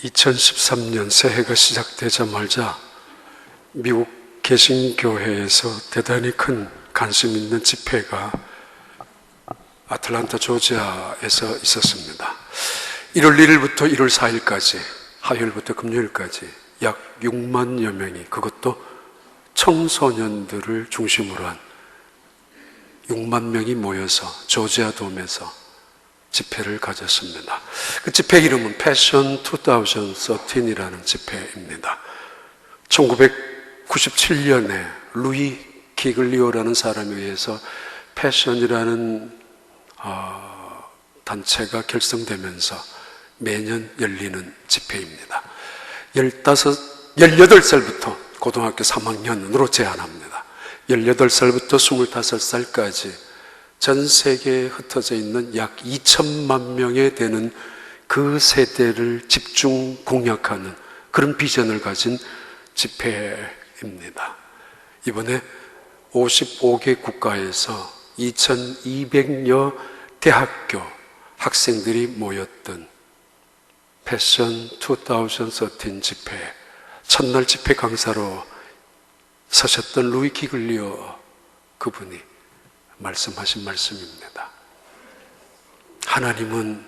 2013년 새해가 시작되자마자 미국 개신교회에서 대단히 큰 관심 있는 집회가 아틀란타 조지아에서 있었습니다. 1월 1일부터 1월 4일까지, 화요일부터 금요일까지 약 6만여 명이, 그것도 청소년들을 중심으로 한 6만 명이 모여서 조지아 돔에서 집회를 가졌습니다. 그 집회 이름은 패션 2013이라는 집회입니다. 1997년에 루이 기글리오라는 사람에 의해서 패션이라는 단체가 결성되면서 매년 열리는 집회입니다. 18살부터 고등학교 3학년으로 제한합니다. 18살부터 25살까지 전 세계에 흩어져 있는 약 2천만 명에 되는 그 세대를 집중 공략하는 그런 비전을 가진 집회입니다. 이번에 55개 국가에서 2200여 대학교 학생들이 모였던 패션 2013 집회, 첫날 집회 강사로 서셨던 루이 기글리오 그분이 말씀하신 말씀입니다. 하나님은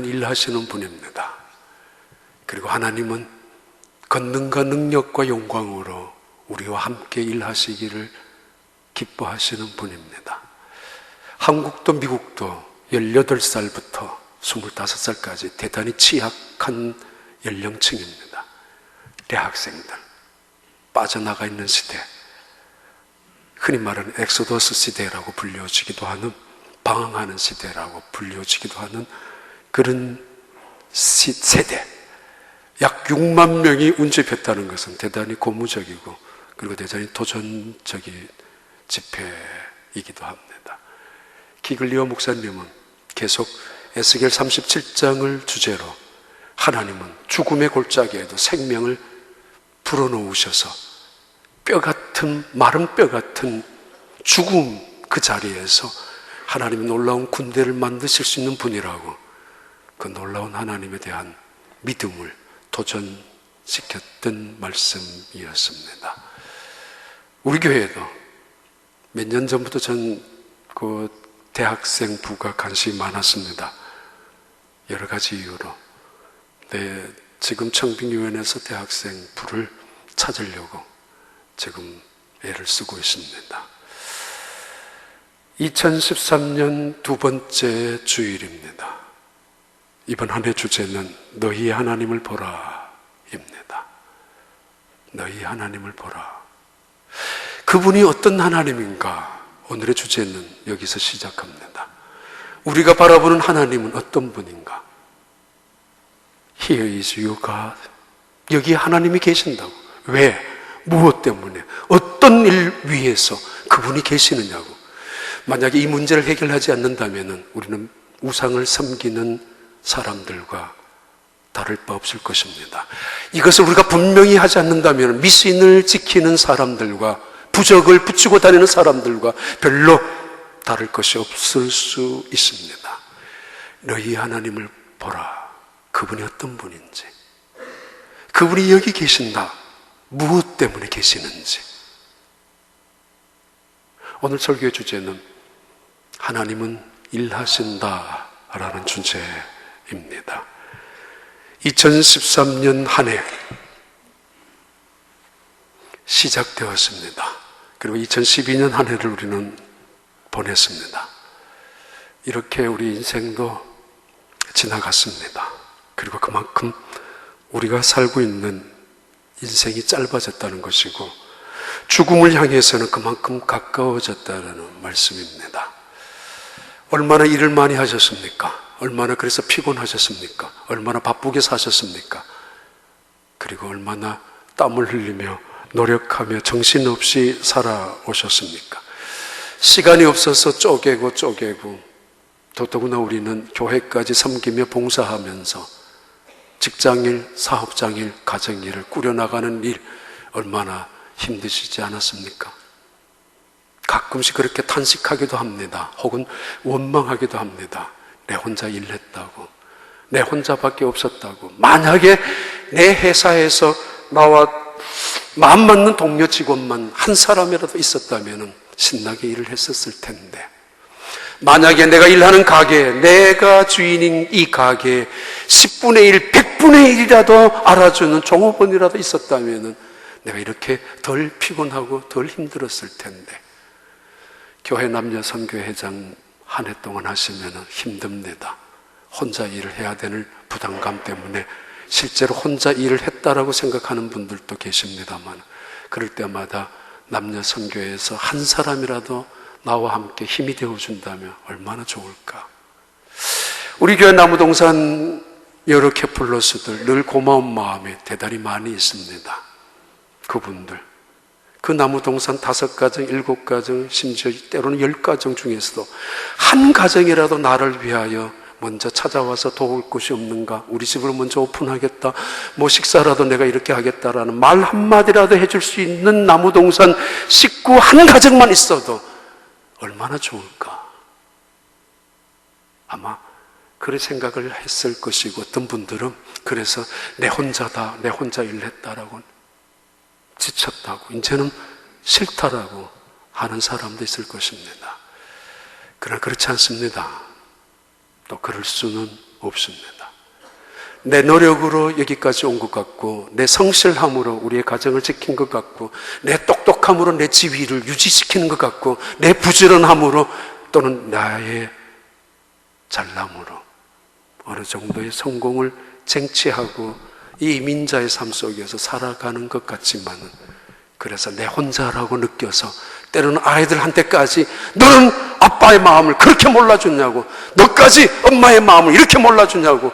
일하시는 분입니다. 그리고 하나님은 권능과 능력과 영광으로 우리와 함께 일하시기를 기뻐하시는 분입니다. 한국도 미국도 18살부터 25살까지 대단히 취약한 연령층입니다. 대학생들, 빠져나가 있는 시대, 흔히 말하는 엑소더스 시대라고 불려지기도 하는, 방황하는 시대라고 불려지기도 하는 그런 세대, 약 6만 명이 운집했다는 것은 대단히 고무적이고 그리고 대단히 도전적인 집회이기도 합니다. 기글리오 목사님은 계속 에스겔 37장을 주제로 하나님은 죽음의 골짜기에도 생명을 불어넣으셔서 마른 뼈 같은 죽음 그 자리에서 하나님이 놀라운 군대를 만드실 수 있는 분이라고, 그 놀라운 하나님에 대한 믿음을 도전시켰던 말씀이었습니다. 우리 교회에도 몇 년 전부터 그 대학생 부가 관심이 많았습니다. 여러 가지 이유로. 지금 청빙위원회에서 대학생 부를 찾으려고 지금 애를 쓰고 있습니다. 2013년 두 번째 주일입니다. 이번 한 해 주제는 너희 하나님을 보라 입니다. 너희 하나님을 보라. 그분이 어떤 하나님인가? 오늘의 주제는 여기서 시작합니다. 우리가 바라보는 하나님은 어떤 분인가? Here is your God. 여기 하나님이 계신다고. 왜? 무엇 때문에? 어떤 일 위해서 그분이 계시느냐고. 만약에 이 문제를 해결하지 않는다면 우리는 우상을 섬기는 사람들과 다를 바 없을 것입니다. 이것을 우리가 분명히 하지 않는다면 미신을 지키는 사람들과 부적을 붙이고 다니는 사람들과 별로 다를 것이 없을 수 있습니다. 너희 하나님을 보라. 그분이 어떤 분인지, 그분이 여기 계신다, 무엇 때문에 계시는지. 오늘 설교의 주제는 하나님은 일하신다 라는 주제입니다. 2013년 한 해 시작되었습니다. 그리고 2012년 한 해를 우리는 보냈습니다. 이렇게 우리 인생도 지나갔습니다. 그리고 그만큼 우리가 살고 있는 인생이 짧아졌다는 것이고 죽음을 향해서는 그만큼 가까워졌다는 말씀입니다. 얼마나 일을 많이 하셨습니까? 얼마나 그래서 피곤하셨습니까? 얼마나 바쁘게 사셨습니까? 그리고 얼마나 땀을 흘리며 노력하며 정신없이 살아오셨습니까? 시간이 없어서 쪼개고 더더구나 우리는 교회까지 섬기며 봉사하면서 직장일, 사업장일, 가정일을 꾸려나가는 일 얼마나 힘드시지 않았습니까? 가끔씩 그렇게 탄식하기도 합니다. 혹은 원망하기도 합니다. 내 혼자 일했다고. 내 혼자밖에 없었다고. 만약에 내 회사에서 나와 마음 맞는 동료 직원만 한 사람이라도 있었다면 신나게 일을 했었을 텐데, 만약에 내가 일하는 가게, 내가 주인인 이 가게에 10분의 1, 100분의 1이라도 알아주는 종업원이라도 있었다면 내가 이렇게 덜 피곤하고 덜 힘들었을 텐데, 교회 남녀 선교회장 한 해 동안 하시면 힘듭니다. 혼자 일을 해야 되는 부담감 때문에 실제로 혼자 일을 했다라고 생각하는 분들도 계십니다만, 그럴 때마다 남녀 선교회에서 한 사람이라도 나와 함께 힘이 되어준다면 얼마나 좋을까. 우리 교회 나무동산 여러 캐플러스들 늘 고마운 마음이 대단히 많이 있습니다. 그분들, 그 나무동산 5가정, 7가정, 심지어 때로는 10가정 중에서도 한 가정이라도 나를 위하여 먼저 찾아와서 도울 곳이 없는가, 우리 집을 먼저 오픈하겠다, 뭐 식사라도 내가 이렇게 하겠다라는 말 한마디라도 해줄 수 있는 나무동산 식구 한 가정만 있어도 얼마나 좋을까. 아마 그런 생각을 했을 것이고, 어떤 분들은 그래서 내 혼자다, 내 혼자 일했다라고 지쳤다고, 이제는 싫다라고 하는 사람도 있을 것입니다. 그러나 그렇지 않습니다. 또 그럴 수는 없습니다. 내 노력으로 여기까지 온 것 같고, 내 성실함으로 우리의 가정을 지킨 것 같고, 내 똑똑함으로 내 지위를 유지시키는 것 같고, 내 부지런함으로 또는 나의 잘남으로 어느 정도의 성공을 쟁취하고 이 이민자의 삶 속에서 살아가는 것 같지만은, 그래서 내 혼자라고 느껴서 때로는 아이들한테까지 너는 아빠의 마음을 그렇게 몰라주냐고, 너까지 엄마의 마음을 이렇게 몰라주냐고,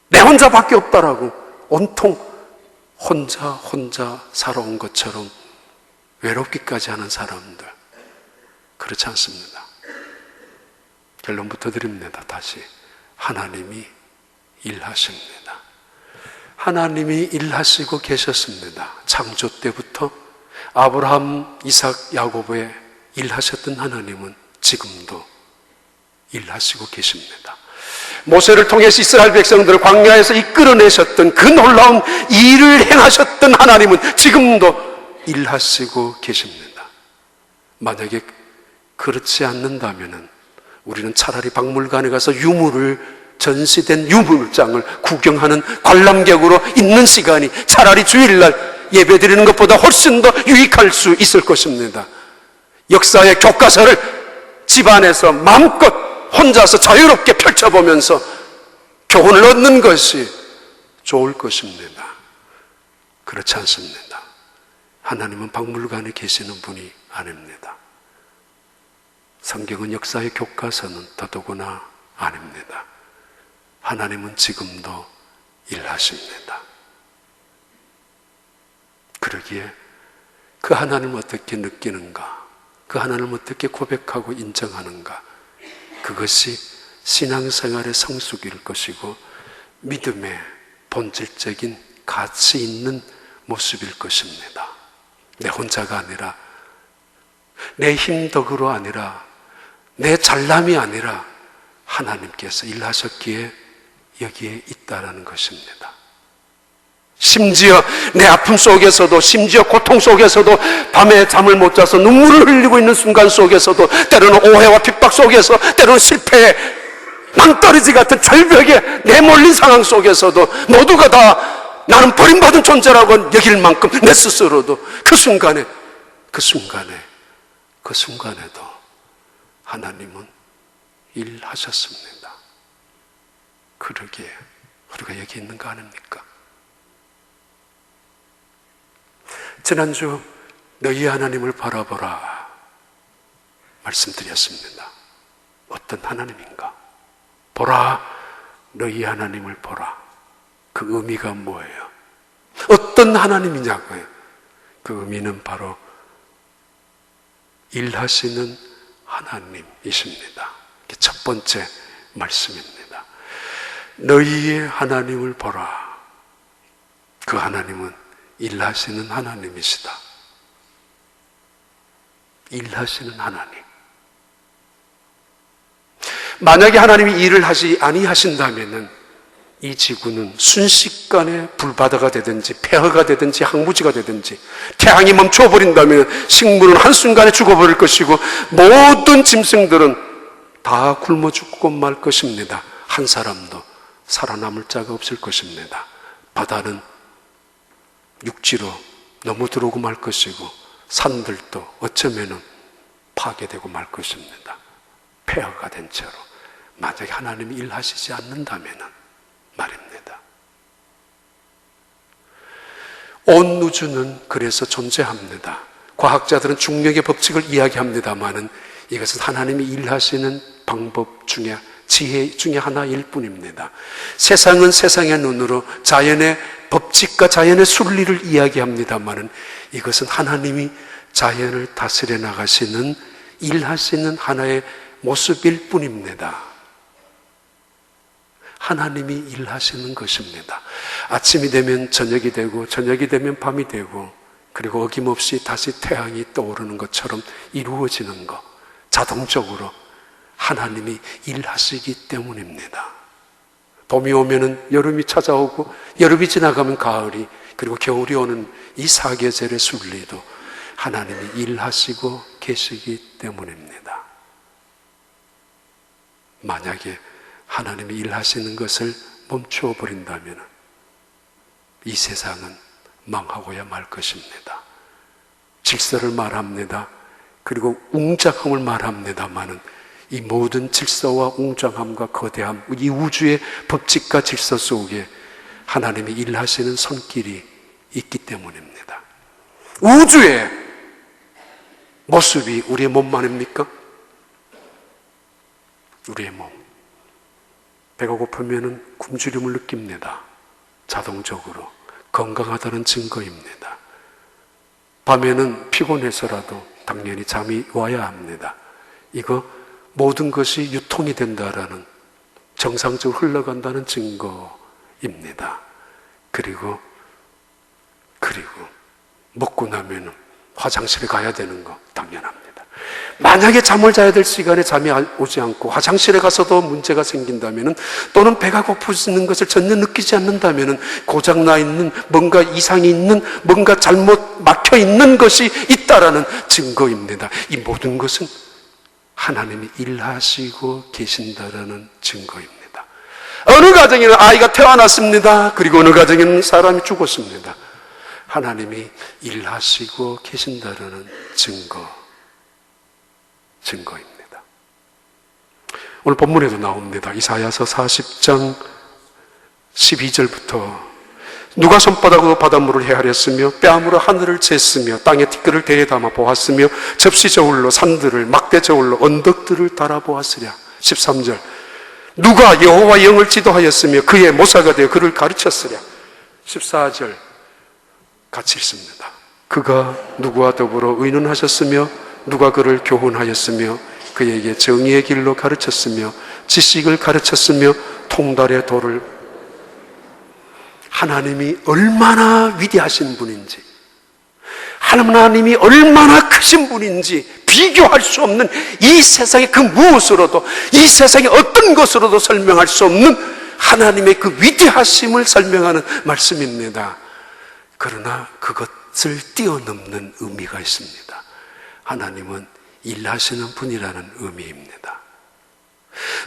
내 혼자밖에 없다라고 온통 혼자 살아온 것처럼 외롭기까지 하는 사람들, 그렇지 않습니다. 결론부터 드립니다. 다시 하나님이 일하십니다. 하나님이 일하시고 계셨습니다. 창조 때부터 아브라함, 이삭, 야곱에 일하셨던 하나님은 지금도 일하시고 계십니다. 모세를 통해서 이스라엘 백성들을 광야에서 이끌어내셨던 그 놀라운 일을 행하셨던 하나님은 지금도 일하시고 계십니다. 만약에 그렇지 않는다면 우리는 차라리 박물관에 가서 전시된 유물장을 구경하는 관람객으로 있는 시간이 차라리 주일날 예배드리는 것보다 훨씬 더 유익할 수 있을 것입니다. 역사의 교과서를 집안에서 마음껏 혼자서 자유롭게 펼쳐보면서 교훈을 얻는 것이 좋을 것입니다. 그렇지 않습니다. 하나님은 박물관에 계시는 분이 아닙니다. 성경은 역사의 교과서는 더더구나 아닙니다. 하나님은 지금도 일하십니다. 그러기에 그 하나님을 어떻게 느끼는가, 그 하나님을 어떻게 고백하고 인정하는가, 그것이 신앙생활의 성숙일 것이고 믿음의 본질적인 가치 있는 모습일 것입니다. 내 혼자가 아니라, 내 힘덕으로 아니라, 내 잘남이 아니라 하나님께서 일하셨기에 여기에 있다라는 것입니다. 심지어 내 아픔 속에서도, 심지어 고통 속에서도, 밤에 잠을 못 자서 눈물을 흘리고 있는 순간 속에서도, 때로는 오해와 핍박 속에서, 때로는 실패에 낭떠러지 같은 절벽에 내몰린 상황 속에서도 모두가 다 나는 버림받은 존재라고 여길 만큼 내 스스로도 그 순간에도 하나님은 일하셨습니다. 그러기에 우리가 여기 있는 거 아닙니까? 지난주 너희 하나님을 바라보라 말씀드렸습니다. 어떤 하나님인가? 보라, 너희 하나님을 보라. 그 의미가 뭐예요? 어떤 하나님이냐고요? 그 의미는 바로 일하시는 하나님이십니다. 이게 첫 번째 말씀입니다. 너희의 하나님을 보라. 그 하나님은 일하시는 하나님이시다. 일하시는 하나님. 만약에 하나님이 일을 하지 아니하신다면은 이 지구는 순식간에 불바다가 되든지 폐허가 되든지 항무지가 되든지, 태양이 멈춰버린다면 식물은 한순간에 죽어버릴 것이고 모든 짐승들은 다 굶어 죽고 말 것입니다. 한 사람도 살아남을 자가 없을 것입니다. 바다는 육지로 넘어들어오고 말 것이고 산들도 어쩌면은 파괴되고 말 것입니다. 폐허가 된 채로 만약에 하나님이 일하시지 않는다면은 말입니다. 온 우주는 그래서 존재합니다. 과학자들은 중력의 법칙을 이야기합니다마는 이것은 하나님이 일하시는 방법 중에, 지혜 중에 하나일 뿐입니다. 세상은 세상의 눈으로 자연의 법칙과 자연의 순리를 이야기합니다마는 이것은 하나님이 자연을 다스려 나가시는, 일하시는 하나의 모습일 뿐입니다. 하나님이 일하시는 것입니다. 아침이 되면 저녁이 되고 저녁이 되면 밤이 되고 그리고 어김없이 다시 태양이 떠오르는 것처럼 이루어지는 것, 자동적으로 하나님이 일하시기 때문입니다. 봄이 오면은 여름이 찾아오고 여름이 지나가면 가을이, 그리고 겨울이 오는 이 사계절의 순리도 하나님이 일하시고 계시기 때문입니다. 만약에 하나님이 일하시는 것을 멈추어 버린다면 이 세상은 망하고야 말 것입니다. 질서를 말합니다. 그리고 웅장함을 말합니다마는 이 모든 질서와 웅장함과 거대함, 이 우주의 법칙과 질서 속에 하나님이 일하시는 손길이 있기 때문입니다. 우주의 모습이 우리의 몸만입니까? 우리의 몸. 배가 고프면 굶주림을 느낍니다. 자동적으로. 건강하다는 증거입니다. 밤에는 피곤해서라도 당연히 잠이 와야 합니다. 이거 모든 것이 유통이 된다라는, 정상적으로 흘러간다는 증거입니다. 그리고 먹고 나면 화장실에 가야 되는 거 당연합니다. 만약에 잠을 자야 될 시간에 잠이 오지 않고 화장실에 가서도 문제가 생긴다면, 또는 배가 고프지는 것을 전혀 느끼지 않는다면 고장나 있는, 뭔가 이상이 있는, 뭔가 잘못 막혀 있는 것이 있다라는 증거입니다. 이 모든 것은 하나님이 일하시고 계신다라는 증거입니다. 어느 가정에는 아이가 태어났습니다. 그리고 어느 가정에는 사람이 죽었습니다. 하나님이 일하시고 계신다라는 증거입니다. 오늘 본문에도 나옵니다. 이사야서 40장 12절부터 누가 손바닥으로 바닷물을 헤아렸으며 뺨으로 하늘을 쟀으며 땅에 티끌을 대에 담아 보았으며 접시 저울로 산들을, 막대 저울로 언덕들을 달아보았으랴. 13절 누가 여호와 영을 지도하였으며 그의 모사가 되어 그를 가르쳤으랴. 14절 같이 읽습니다. 그가 누구와 더불어 의논하셨으며 누가 그를 교훈하였으며 그에게 정의의 길로 가르쳤으며 지식을 가르쳤으며 통달의 도를. 하나님이 얼마나 위대하신 분인지, 하나님이 얼마나 크신 분인지 비교할 수 없는, 이 세상의 그 무엇으로도, 이 세상의 어떤 것으로도 설명할 수 없는 하나님의 그 위대하심을 설명하는 말씀입니다. 그러나 그것을 뛰어넘는 의미가 있습니다. 하나님은 일하시는 분이라는 의미입니다.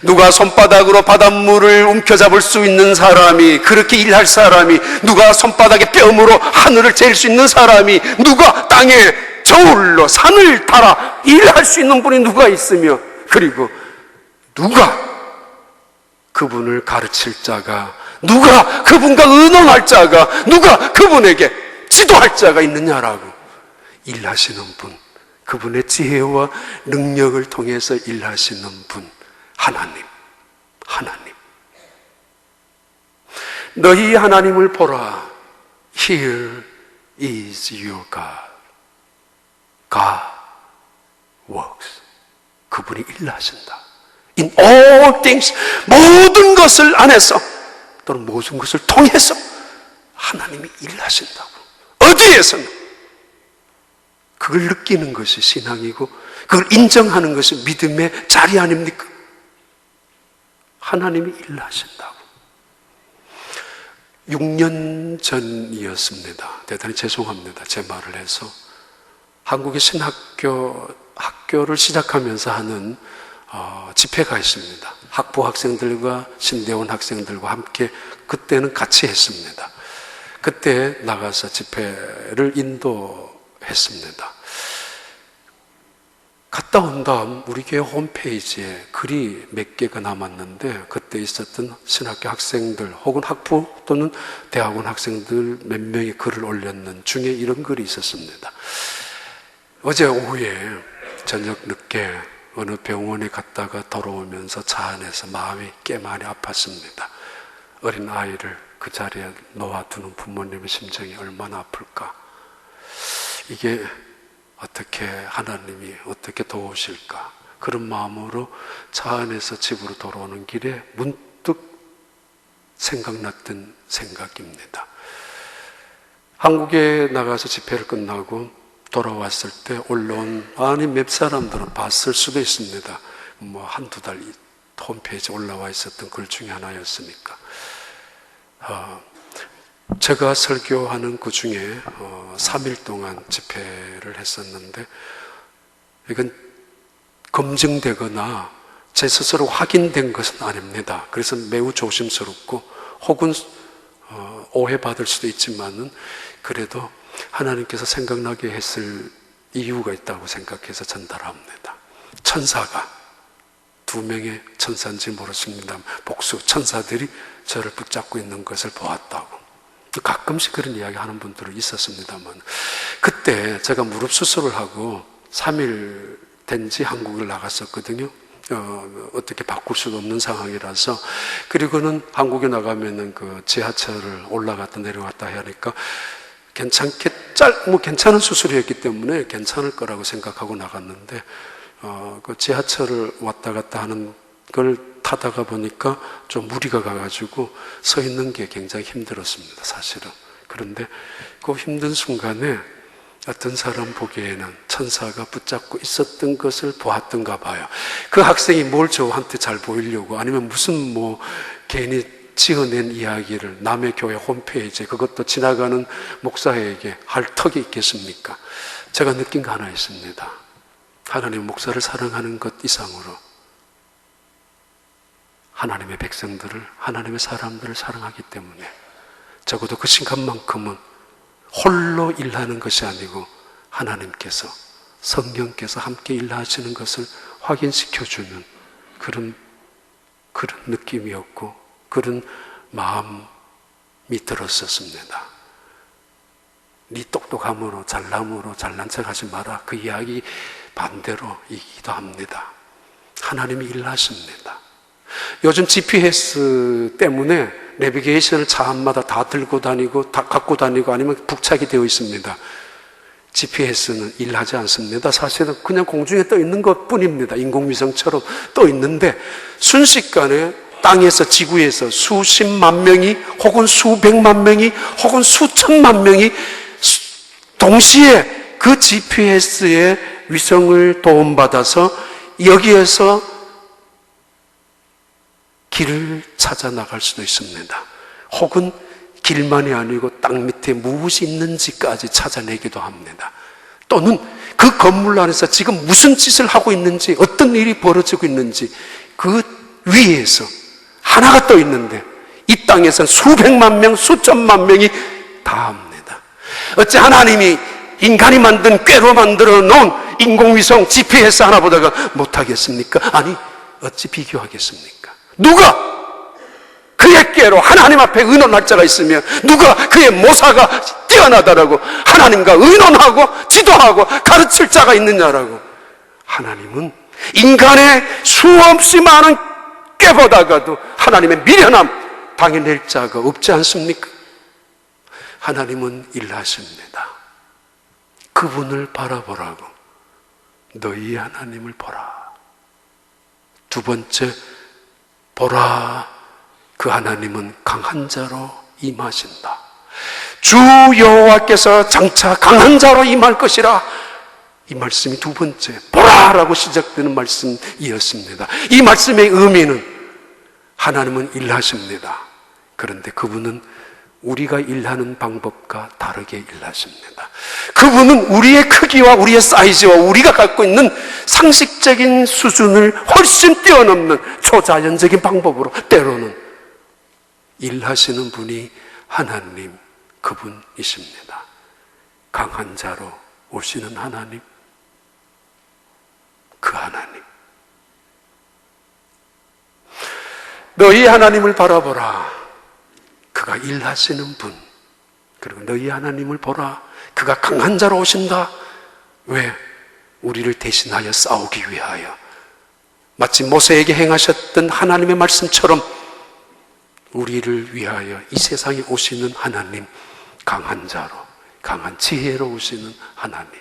누가 손바닥으로 바닷물을 움켜잡을 수 있는 사람이, 그렇게 일할 사람이, 누가 손바닥에 뼘으로 하늘을 잴 수 있는 사람이, 누가 땅에 저울로 산을 달아 일할 수 있는 분이 누가 있으며, 그리고 누가 그분을 가르칠 자가, 누가 그분과 의논할 자가, 누가 그분에게 지도할 자가 있느냐라고. 일하시는 분, 그분의 지혜와 능력을 통해서 일하시는 분, 하나님. 너희 하나님을 보라. Here is your God. God works. 그분이 일하신다. In all things, 모든 것을 안에서 또는 모든 것을 통해서 하나님이 일하신다고. 어디에서는 그걸 느끼는 것이 신앙이고, 그걸 인정하는 것이 믿음의 자리 아닙니까? 하나님이 일하신다고. 6년 전이었습니다. 대단히 죄송합니다. 제 말을 해서. 한국의 학교를 시작하면서 하는 집회가 있습니다. 학부 학생들과 신대원 학생들과 함께 그때는 같이 했습니다. 그때 나가서 집회를 인도했습니다. 갔다 온 다음 우리 교회 홈페이지에 글이 몇 개가 남았는데 그때 있었던 신학교 학생들 혹은 학부 또는 대학원 학생들 몇 명이 글을 올렸는 중에 이런 글이 있었습니다. 어제 오후에 저녁 늦게 어느 병원에 갔다가 돌아오면서 차 안에서 마음이 꽤 많이 아팠습니다. 어린 아이를 그 자리에 놓아두는 부모님의 심정이 얼마나 아플까. 이게 어떻게 하나님이 어떻게 도우실까. 그런 마음으로 차 안에서 집으로 돌아오는 길에 문득 생각났던 생각입니다. 한국에 나가서 집회를 끝나고 돌아왔을 때 올라온 몇 사람들은 봤을 수도 있습니다. 한두 달 홈페이지에 올라와 있었던 글 중에 하나였으니까. 제가 설교하는 그 중에 3일 동안 집회를 했었는데 이건 검증되거나 제 스스로 확인된 것은 아닙니다. 그래서 매우 조심스럽고 혹은 오해받을 수도 있지만은 그래도 하나님께서 생각나게 했을 이유가 있다고 생각해서 전달합니다. 천사가 2명의 천사인지 모르겠습니다. 복수 천사들이 저를 붙잡고 있는 것을 보았다고. 가끔씩 그런 이야기 하는 분들은 있었습니다만 그때 제가 무릎 수술을 하고 3일 된지 한국을 나갔었거든요. 어떻게 바꿀 수도 없는 상황이라서. 그리고는 한국에 나가면은 그 지하철을 올라갔다 내려갔다 하니까 괜찮은 수술이었기 때문에 괜찮을 거라고 생각하고 나갔는데 그 지하철을 왔다 갔다 하는 걸 타다가 보니까 좀 무리가 가가지고 서 있는 게 굉장히 힘들었습니다, 사실은. 그런데 그 힘든 순간에 어떤 사람 보기에는 천사가 붙잡고 있었던 것을 보았던가 봐요. 그 학생이 뭘 저한테 잘 보이려고 아니면 무슨 괜히 지어낸 이야기를 남의 교회 홈페이지에 그것도 지나가는 목사에게 할 턱이 있겠습니까? 제가 느낀 거 하나 있습니다. 하나님 목사를 사랑하는 것 이상으로 하나님의 백성들을, 하나님의 사람들을 사랑하기 때문에 적어도 그 순간만큼은 홀로 일하는 것이 아니고 하나님께서, 성령께서 함께 일하시는 것을 확인시켜주는 그런 느낌이었고 그런 마음이 들었었습니다. 네 똑똑함으로 잘남으로 잘난 척하지 마라. 그 이야기 반대로이기도 합니다. 하나님이 일하십니다. 요즘 GPS 때문에 내비게이션을 차 안마다 다 들고 다니고 다 갖고 다니고 아니면 북착이 되어 있습니다. GPS는 일하지 않습니다. 사실은 그냥 공중에 떠 있는 것 뿐입니다. 인공위성처럼 떠 있는데 순식간에 땅에서 지구에서 수십만 명이 혹은 수백만 명이 혹은 수천만 명이 동시에 그 GPS의 위성을 도움받아서 여기에서 길을 찾아 나갈 수도 있습니다. 혹은 길만이 아니고 땅 밑에 무엇이 있는지까지 찾아내기도 합니다. 또는 그 건물 안에서 지금 무슨 짓을 하고 있는지, 어떤 일이 벌어지고 있는지 그 위에서 하나가 떠 있는데 이 땅에서는 수백만 명, 수천만 명이 다 합니다. 어찌 하나님이 인간이 만든 꾀로 만들어 놓은 인공위성 GPS 하나 보다가 못하겠습니까? 아니, 어찌 비교하겠습니까? 누가 그의 꾀로 하나님 앞에 의논할 자가 있으며 누가 그의 모사가 뛰어나다라고 하나님과 의논하고 지도하고 가르칠 자가 있느냐라고. 하나님은 인간의 수없이 많은 꾀보다가도 하나님의 미련함 당해낼 자가 없지 않습니까? 하나님은 일하십니다. 그분을 바라보라고. 너희 하나님을 보라. 두 번째, 보라, 그 하나님은 강한 자로 임하신다. 주 여호와께서 장차 강한 자로 임할 것이라. 이 말씀이 두 번째, 보라라고 시작되는 말씀이었습니다. 이 말씀의 의미는 하나님은 일하십니다. 그런데 그분은 우리가 일하는 방법과 다르게 일하십니다. 그분은 우리의 크기와 우리의 사이즈와 우리가 갖고 있는 상식적인 수준을 훨씬 뛰어넘는 초자연적인 방법으로 때로는 일하시는 분이 하나님, 그분이십니다. 강한 자로 오시는 하나님, 그 하나님. 너희 하나님을 바라보라. 그가 일하시는 분. 그리고 너희 하나님을 보라. 그가 강한 자로 오신다. 왜? 우리를 대신하여 싸우기 위하여. 마치 모세에게 행하셨던 하나님의 말씀처럼 우리를 위하여 이 세상에 오시는 하나님, 강한 자로, 강한 지혜로 오시는 하나님.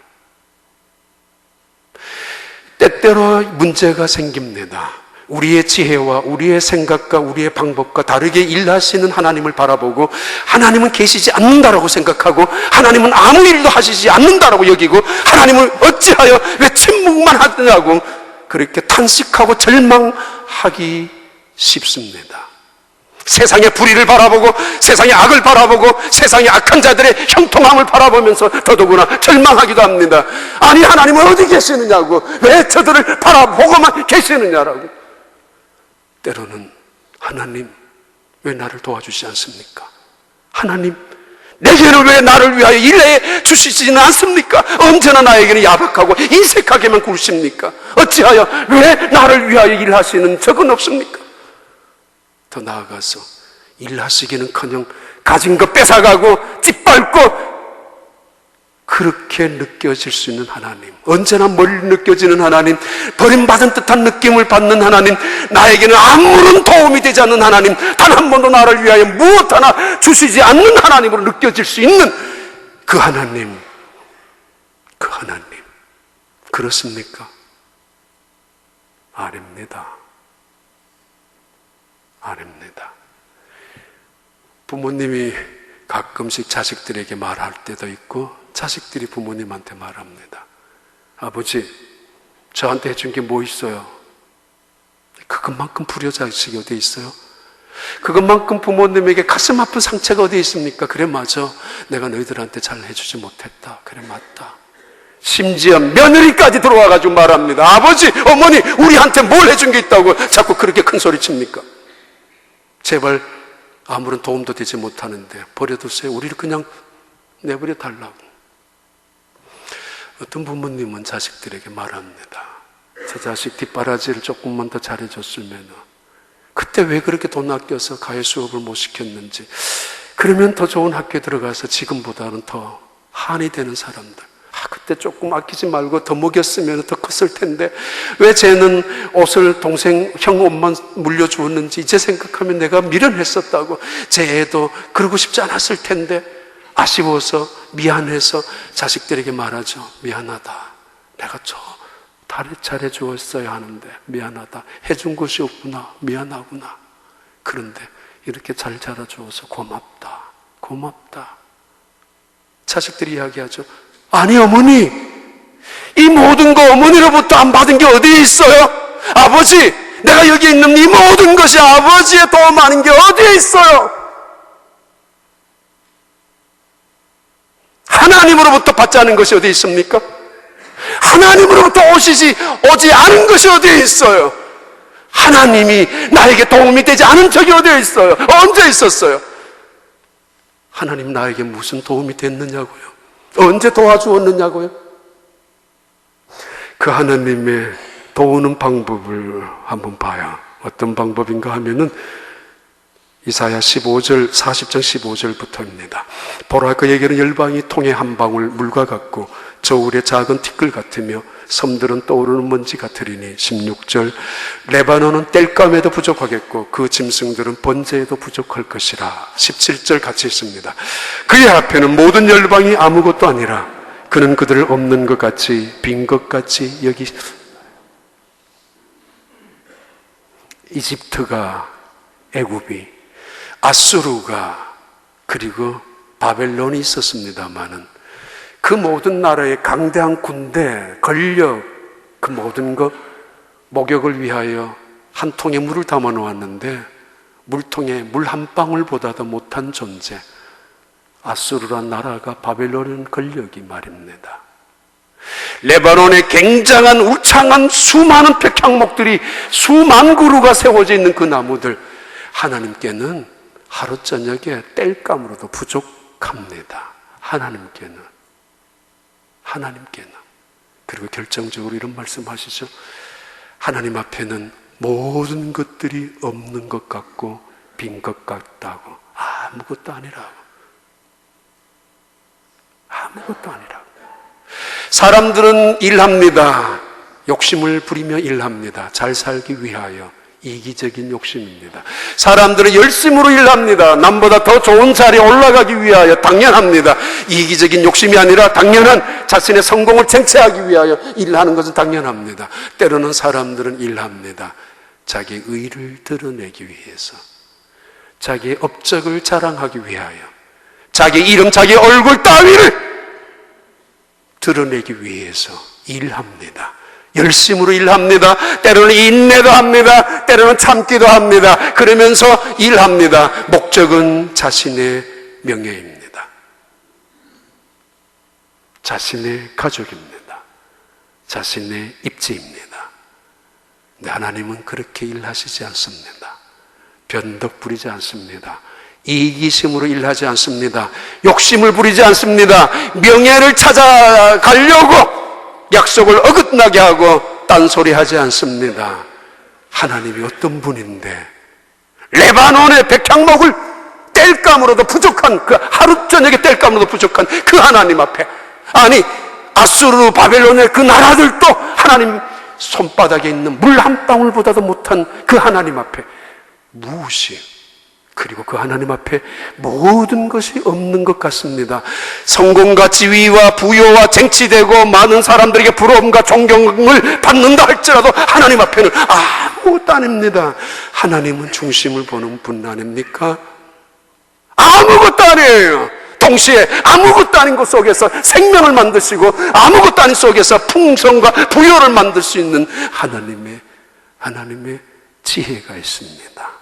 때때로 문제가 생깁니다. 우리의 지혜와 우리의 생각과 우리의 방법과 다르게 일하시는 하나님을 바라보고 하나님은 계시지 않는다라고 생각하고 하나님은 아무 일도 하시지 않는다라고 여기고 하나님을 어찌하여 왜 침묵만 하느냐고 그렇게 탄식하고 절망하기 쉽습니다. 세상의 불의를 바라보고 세상의 악을 바라보고 세상의 악한 자들의 형통함을 바라보면서 더더구나 절망하기도 합니다. 아니 하나님은 어디 계시느냐고, 왜 저들을 바라보고만 계시느냐라고. 때로는 하나님 왜 나를 도와주시지 않습니까? 하나님 내게는 왜 나를 위하여 일해 주시지는 않습니까? 언제나 나에게는 야박하고 인색하게만 굴십니까? 어찌하여 왜 나를 위하여 일하시는 적은 없습니까? 더 나아가서 일하시기는커녕 가진 것 뺏어가고 짓밟고 그렇게 느껴질 수 있는 하나님, 언제나 멀리 느껴지는 하나님, 버림받은 듯한 느낌을 받는 하나님, 나에게는 아무런 도움이 되지 않는 하나님, 단 한 번도 나를 위하여 무엇 하나 주시지 않는 하나님으로 느껴질 수 있는 그 하나님, 그 하나님, 그렇습니까? 아닙니다. 아닙니다. 부모님이 가끔씩 자식들에게 말할 때도 있고 자식들이 부모님한테 말합니다. 아버지, 저한테 해준 게 뭐 있어요? 그것만큼 불효자식이 어디 있어요? 그것만큼 부모님에게 가슴 아픈 상처가 어디 있습니까? 그래 맞아, 내가 너희들한테 잘 해주지 못했다. 그래 맞다. 심지어 며느리까지 들어와가지고 말합니다. 아버지, 어머니, 우리한테 뭘 해준 게 있다고 자꾸 그렇게 큰 소리 칩니까? 제발 아무런 도움도 되지 못하는데 버려두세요. 우리를 그냥 내버려 달라고. 어떤 부모님은 자식들에게 말합니다. 저 자식 뒷바라지를 조금만 더 잘해줬으면, 그때 왜 그렇게 돈 아껴서 가해 수업을 못 시켰는지, 그러면 더 좋은 학교에 들어가서 지금보다는 더 한이 되는 사람들, 그때 조금 아끼지 말고 더 먹였으면 더 컸을 텐데 왜 쟤는 옷을 동생 형 옷만 물려주었는지 이제 생각하면 내가 미련했었다고, 제 애도 그러고 싶지 않았을 텐데 아쉬워서 미안해서 자식들에게 말하죠. 미안하다, 내가 저 잘해 주었어야 하는데 미안하다, 해준 것이 없구나, 미안하구나. 그런데 이렇게 잘 자라주어서 고맙다, 고맙다. 자식들이 이야기하죠. 아니 어머니, 이 모든 거 어머니로부터 안 받은 게 어디에 있어요? 아버지, 내가 여기 있는 이 모든 것이 아버지의 도움 아닌 게 어디에 있어요? 하나님으로부터 받지 않은 것이 어디 있습니까? 하나님으로부터 오지 않은 것이 어디에 있어요? 하나님이 나에게 도움이 되지 않은 적이 어디에 있어요? 언제 있었어요? 하나님 나에게 무슨 도움이 됐느냐고요? 언제 도와주었느냐고요? 그 하나님의 도우는 방법을 한번 봐야, 어떤 방법인가 하면은 이사야 15절, 40장 15절부터입니다. 보라, 그에게는 열방이 통에 한 방울 물과 같고 저울의 작은 티끌 같으며 섬들은 떠오르는 먼지 같으리니. 16절, 레바논은 땔감에도 부족하겠고 그 짐승들은 번제에도 부족할 것이라. 17절 같이 있습니다. 그의 앞에는 모든 열방이 아무것도 아니라 그는 그들을 없는 것 같이, 빈 것 같이 여기. 이집트가, 애굽이, 아수르가, 그리고 바벨론이 있었습니다마는 그 모든 나라의 강대한 군대, 권력, 그 모든 것 목욕을 위하여 한 통에 물을 담아 놓았는데 물통에 물 한 방울보다도 못한 존재, 아수르란 나라가 바벨론 권력이 말입니다. 레바논에 굉장한 울창한 수많은 백향목들이 수만 그루가 세워져 있는 그 나무들, 하나님께는 하루 저녁에 땔감으로도 부족합니다. 하나님께는. 그리고 결정적으로 이런 말씀하시죠. 하나님 앞에는 모든 것들이 없는 것 같고 빈 것 같다고. 아무것도 아니라고. 사람들은 일합니다. 욕심을 부리며 일합니다. 잘 살기 위하여. 이기적인 욕심입니다. 사람들은 열심으로 일합니다. 남보다 더 좋은 자리에 올라가기 위하여. 당연합니다. 이기적인 욕심이 아니라 당연한 자신의 성공을 쟁취하기 위하여 일하는 것은 당연합니다. 때로는 사람들은 일합니다. 자기의 의를 드러내기 위해서, 자기의 업적을 자랑하기 위하여, 자기의 이름, 자기의 얼굴 따위를 드러내기 위해서 일합니다. 열심으로 일합니다. 때로는 인내도 합니다. 때로는 참기도 합니다. 그러면서 일합니다. 목적은 자신의 명예입니다. 자신의 가족입니다. 자신의 입지입니다. 근데 하나님은 그렇게 일하시지 않습니다. 변덕 부리지 않습니다. 이기심으로 일하지 않습니다. 욕심을 부리지 않습니다. 명예를 찾아가려고 약속을 어긋나게 하고 딴소리하지 않습니다. 하나님이 어떤 분인데 레바논의 백향목을 땔감으로도 부족한, 그 하루 저녁에 땔감으로도 부족한 그 하나님 앞에, 아니 아수르 바벨론의 그 나라들도 하나님 손바닥에 있는 물 한 방울보다도 못한 그 하나님 앞에 무시, 그리고 그 하나님 앞에 모든 것이 없는 것 같습니다. 성공과 지위와 부여와 쟁취되고 많은 사람들에게 부러움과 존경을 받는다 할지라도 하나님 앞에는 아무것도 아닙니다. 하나님은 중심을 보는 분 아닙니까? 아무것도 아니에요. 동시에 아무것도 아닌 것 속에서 생명을 만드시고 아무것도 아닌 속에서 풍성과 부여를 만들 수 있는 하나님의 지혜가 있습니다.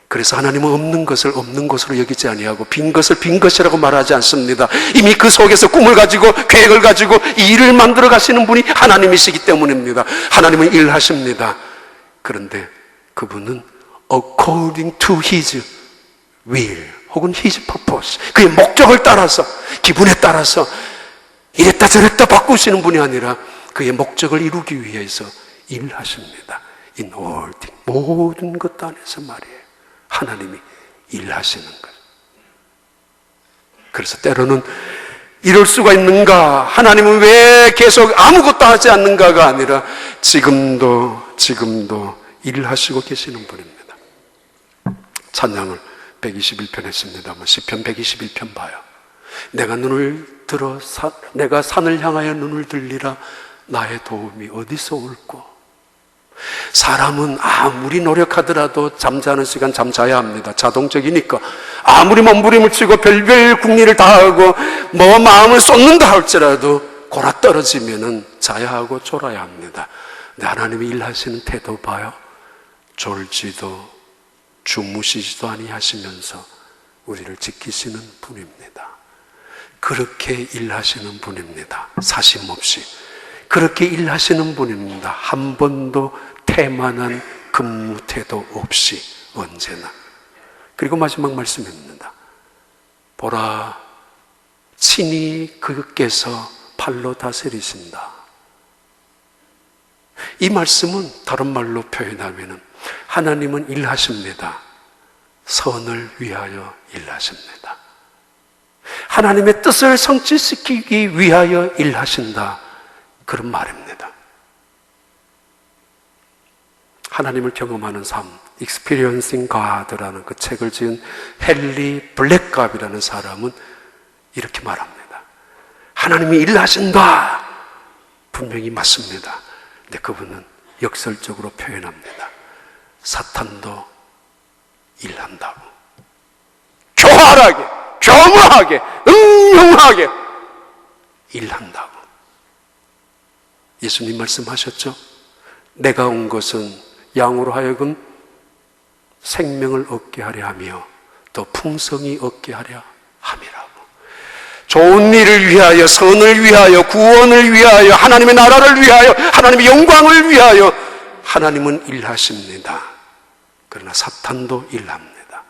그래서 하나님은 없는 것을 없는 것으로 여기지 아니하고 빈 것을 빈 것이라고 말하지 않습니다. 이미 그 속에서 꿈을 가지고 계획을 가지고 일을 만들어 가시는 분이 하나님이시기 때문입니다. 하나님은 일하십니다. 그런데 그분은 according to his will 혹은 his purpose, 그의 목적을 따라서, 기분에 따라서 이랬다 저랬다 바꾸시는 분이 아니라 그의 목적을 이루기 위해서 일하십니다. In all things, 모든 것 안에서 말이에요. 하나님이 일하시는 것. 그래서 때로는 이럴 수가 있는가? 하나님은 왜 계속 아무것도 하지 않는가가 아니라 지금도 일하시고 계시는 분입니다. 찬양을 121편 했습니다만 시편 121편 봐요. 내가 산을 향하여 눈을 들리라. 나의 도움이 어디서 올꼬? 사람은 아무리 노력하더라도 잠자는 시간 잠자야 합니다. 자동적이니까. 아무리 몸부림을 치고 별별 궁리를 다하고 마음을 쏟는다 할지라도 골아 떨어지면은 자야 하고 졸아야 합니다. 근데 하나님이 일하시는 태도 봐요. 졸지도 주무시지도 아니하시면서 우리를 지키시는 분입니다. 그렇게 일하시는 분입니다. 사심없이 그렇게 일하시는 분입니다. 한 번도 태만한 근무 태도 없이 언제나. 그리고 마지막 말씀입니다. 보라, 친히 그께서 팔로 다스리신다. 이 말씀은 다른 말로 표현하면 하나님은 일하십니다. 선을 위하여 일하십니다. 하나님의 뜻을 성취시키기 위하여 일하신다. 그런 말입니다. 하나님을 경험하는 삶, Experiencing God라는 그 책을 지은 헨리 블랙갑이라는 사람은 이렇게 말합니다. 하나님이 일하신다. 분명히 맞습니다. 근데 그분은 역설적으로 표현합니다. 사탄도 일한다고. 교활하게, 교묘하게, 음흉하게 일한다고. 예수님 말씀하셨죠? 내가 온 것은 양으로 하여금 생명을 얻게 하려 하며 더 풍성히 얻게 하려 함이라고. 좋은 일을 위하여, 선을 위하여, 구원을 위하여, 하나님의 나라를 위하여, 하나님의 영광을 위하여 하나님은 일하십니다. 그러나 사탄도 일합니다.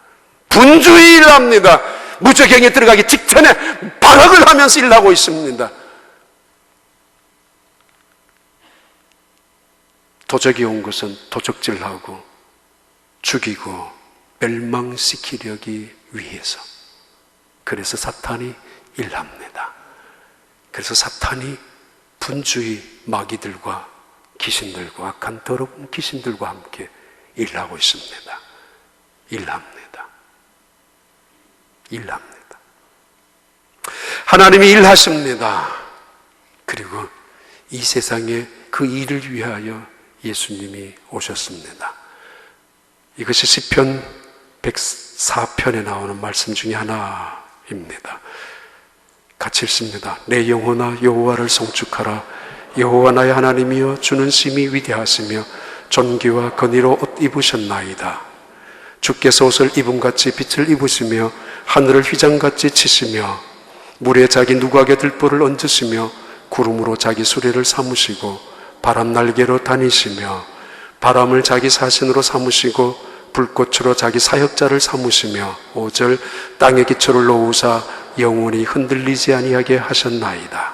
분주히 일합니다. 무저갱에 들어가기 직전에 발악을 하면서 일하고 있습니다. 도적이 온 것은 도적질하고 죽이고 멸망시키려기 위해서. 그래서 사탄이 일합니다. 그래서 사탄이 분주히 마귀들과 귀신들과 악한 더러운 귀신들과 함께 일하고 있습니다. 일합니다. 하나님이 일하십니다. 그리고 이 세상에 그 일을 위하여 예수님이 오셨습니다. 이것이 시편 104편에 나오는 말씀 중에 하나입니다. 같이 읽습니다. 내 영혼아 여호와를 송축하라. 여호와 나의 하나님이여 주는 심히 위대하시며 존귀와 건의로 옷 입으셨나이다. 주께서 옷을 입음같이 빛을 입으시며 하늘을 휘장같이 치시며 물에 자기 누각의 들보를 얹으시며 구름으로 자기 수레를 삼으시고 바람 날개로 다니시며 바람을 자기 사신으로 삼으시고 불꽃으로 자기 사역자를 삼으시며 5절 땅의 기초를 놓으사 영원히 흔들리지 아니하게 하셨나이다.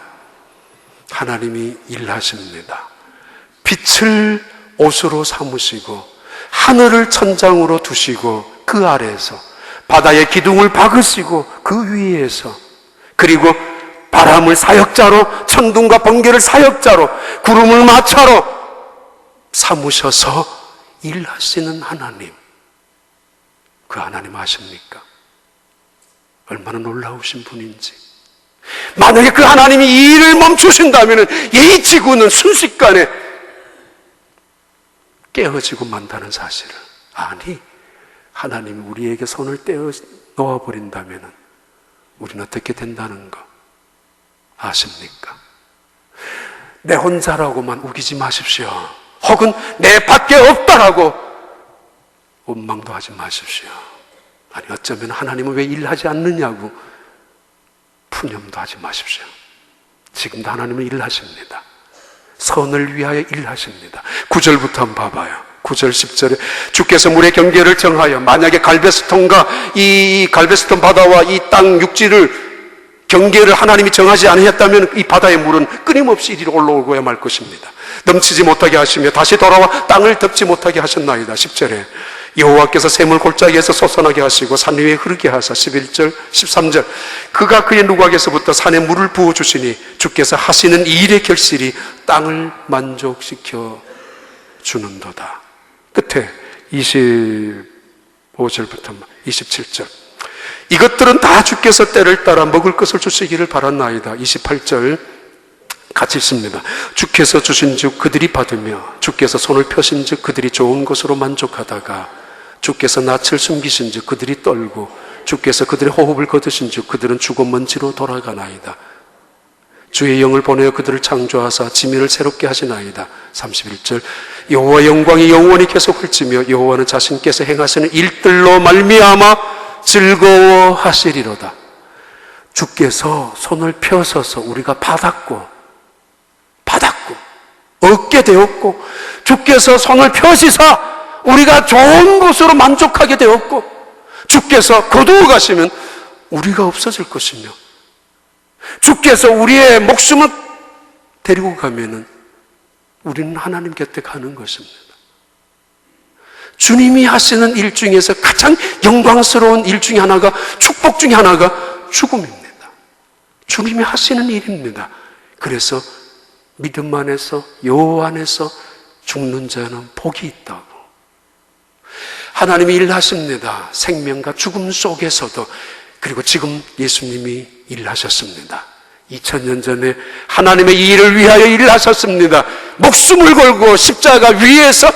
하나님이 일하십니다. 빛을 옷으로 삼으시고 하늘을 천장으로 두시고 그 아래에서 바다의 기둥을 박으시고 그 위에서, 그리고 바람을 사역자로, 천둥과 번개를 사역자로, 구름을 마차로 삼으셔서 일하시는 하나님. 그 하나님 아십니까? 얼마나 놀라우신 분인지. 만약에 그 하나님이 이 일을 멈추신다면 이 지구는 순식간에 깨어지고 만다는 사실을. 아니, 하나님이 우리에게 손을 떼어 놓아버린다면 우리는 어떻게 된다는 거 아십니까? 내 혼자라고만 우기지 마십시오. 혹은 내 밖에 없다라고 원망도 하지 마십시오. 아니, 어쩌면 하나님은 왜 일하지 않느냐고 푸념도 하지 마십시오. 지금도 하나님은 일하십니다. 선을 위하여 일하십니다. 9절부터 한번 봐봐요. 9절 10절에 주께서 물의 경계를 정하여, 만약에 갈베스톤과 이 갈베스톤 바다와 이 땅 육지를 경계를 하나님이 정하지 않으셨다면 이 바다의 물은 끊임없이 이리로 올라오고야 말 것입니다. 넘치지 못하게 하시며 다시 돌아와 땅을 덮지 못하게 하셨나이다. 10절에 여호와께서 샘을 골짜기에서 솟아나게 하시고 산 위에 흐르게 하사. 11절 13절 그가 그의 누각에서부터 산에 물을 부어주시니 주께서 하시는 이 일의 결실이 땅을 만족시켜 주는도다. 끝에 25절부터 27절 이것들은 다 주께서 때를 따라 먹을 것을 주시기를 바랐나이다. 28절 같이 읽습니다. 주께서 주신 즉 그들이 받으며 주께서 손을 펴신 즉 그들이 좋은 것으로 만족하다가 주께서 낯을 숨기신 즉 그들이 떨고 주께서 그들의 호흡을 거두신 즉 그들은 죽어 먼지로 돌아가나이다. 주의 영을 보내어 그들을 창조하사 지면을 새롭게 하시나이다. 31절 여호와 영광이 영원히 계속 흘치며 여호와는 자신께서 행하시는 일들로 말미암아 즐거워하시리로다. 주께서 손을 펴서서 우리가 받았고 얻게 되었고, 주께서 손을 펴시사 우리가 좋은 것으로 만족하게 되었고, 주께서 거두어 가시면 우리가 없어질 것이며, 주께서 우리의 목숨을 데리고 가면은 우리는 하나님 곁에 가는 것입니다. 주님이 하시는 일 중에서 가장 영광스러운 일 중에 하나가, 축복 중에 하나가 죽음입니다. 주님이 하시는 일입니다. 그래서 믿음 안에서, 여호와 안에서 죽는 자는 복이 있다고. 하나님이 일하십니다. 생명과 죽음 속에서도. 그리고 지금 예수님이 일하셨습니다. 2000년 전에 하나님의 이 일을 위하여 일하셨습니다. 목숨을 걸고 십자가 위에서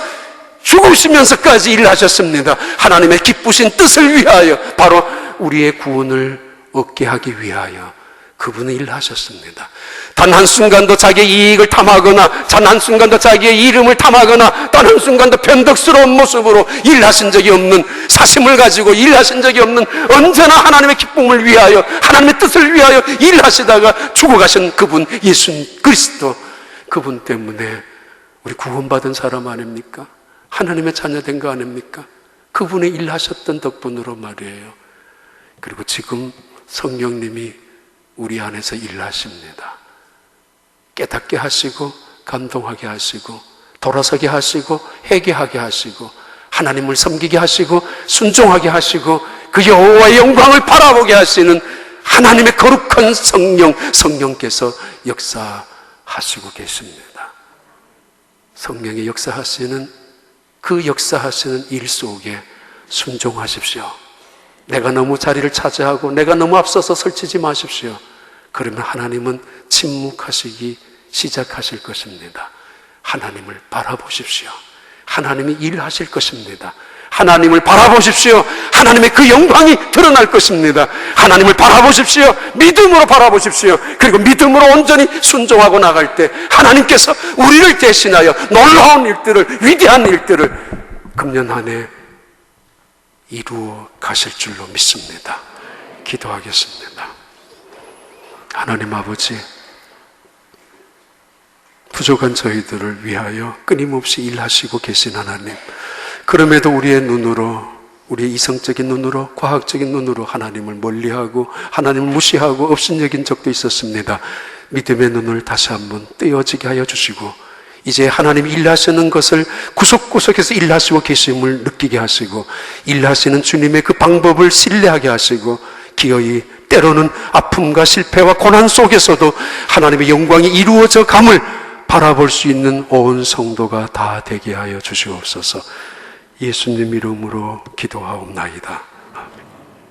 죽으시면서까지 일하셨습니다. 하나님의 기쁘신 뜻을 위하여, 바로 우리의 구원을 얻게 하기 위하여 그분은 일하셨습니다. 단 한순간도 자기의 이익을 탐하거나 단 한순간도 자기의 이름을 탐하거나 단 한순간도 변덕스러운 모습으로 일하신 적이 없는, 사심을 가지고 일하신 적이 없는, 언제나 하나님의 기쁨을 위하여 하나님의 뜻을 위하여 일하시다가 죽어가신 그분 예수 그리스도, 그분 때문에 우리 구원받은 사람 아닙니까? 하나님의 자녀된 거 아닙니까? 그분이 일하셨던 덕분으로 말이에요. 그리고 지금 성령님이 우리 안에서 일하십니다. 깨닫게 하시고 감동하게 하시고 돌아서게 하시고 회개하게 하시고 하나님을 섬기게 하시고 순종하게 하시고 그 여호와의 영광을 바라보게 하시는 하나님의 거룩한 성령께서 역사하시고 계십니다. 성령의 역사하시는 그 역사하시는 일 속에 순종하십시오. 내가 너무 자리를 차지하고 내가 너무 앞서서 설치지 마십시오. 그러면 하나님은 침묵하시기 시작하실 것입니다. 하나님을 바라보십시오. 하나님이 일하실 것입니다. 하나님을 바라보십시오. 하나님의 그 영광이 드러날 것입니다. 하나님을 바라보십시오. 믿음으로 바라보십시오. 그리고 믿음으로 온전히 순종하고 나갈 때 하나님께서 우리를 대신하여 놀라운 일들을, 위대한 일들을 금년 한 해 이루어 가실 줄로 믿습니다. 기도하겠습니다. 하나님 아버지, 부족한 저희들을 위하여 끊임없이 일하시고 계신 하나님, 그럼에도 우리의 눈으로, 우리의 이성적인 눈으로, 과학적인 눈으로 하나님을 멀리하고 하나님을 무시하고 업신여긴 적도 있었습니다. 믿음의 눈을 다시 한번 떼어지게 하여 주시고 이제 하나님이 일하시는 것을 구석구석에서 일하시고 계심을 느끼게 하시고 일하시는 주님의 그 방법을 신뢰하게 하시고 기어이 때로는 아픔과 실패와 고난 속에서도 하나님의 영광이 이루어져 감을 바라볼 수 있는 온 성도가 다 되게 하여 주시옵소서. 예수님 이름으로 기도하옵나이다.